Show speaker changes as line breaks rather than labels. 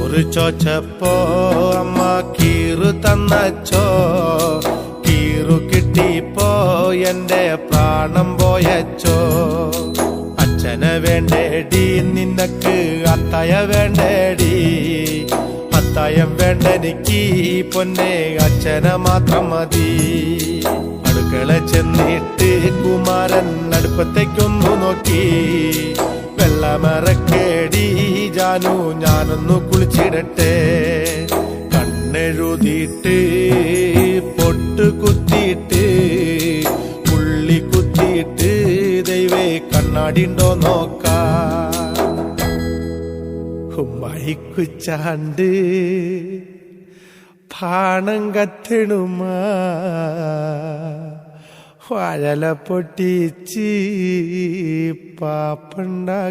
ചോറ് ചോച്ചപ്പോ അമ്മ കീറു തന്നച്ചോ. കീറു കിട്ടിപ്പോ എന്റെ പ്രാണം പോയച്ചോ. അച്ഛനെ വേണ്ടേടി നിനക്ക് അത്തായ വേണ്ടേടി. അത്തായം വേണ്ടെനിക്ക് പൊന്നെ അച്ഛനെ മാത്രം മതി. അടുക്കള ചെന്നിട്ട് കുമാരൻ അടുപ്പത്തേക്കൊന്നു നോക്കി. വെള്ളമറക്കേടി ജാനു ഞാനൊന്നു കുളിച്ചിടട്ടെ. കണ്ണെഴുതിയിട്ട് പൊട്ട് കുത്തിയിട്ട് പുള്ളി കുത്തിയിട്ട് ദൈവേ കണ്ണാടിണ്ടോ നോക്കാ. മഴിക്കുച്ചാണ്ട് പാണം കത്തിടുമാ. വാഴല പൊട്ടിച്ച് പാപ്പുണ്ടാക്കണുമാ.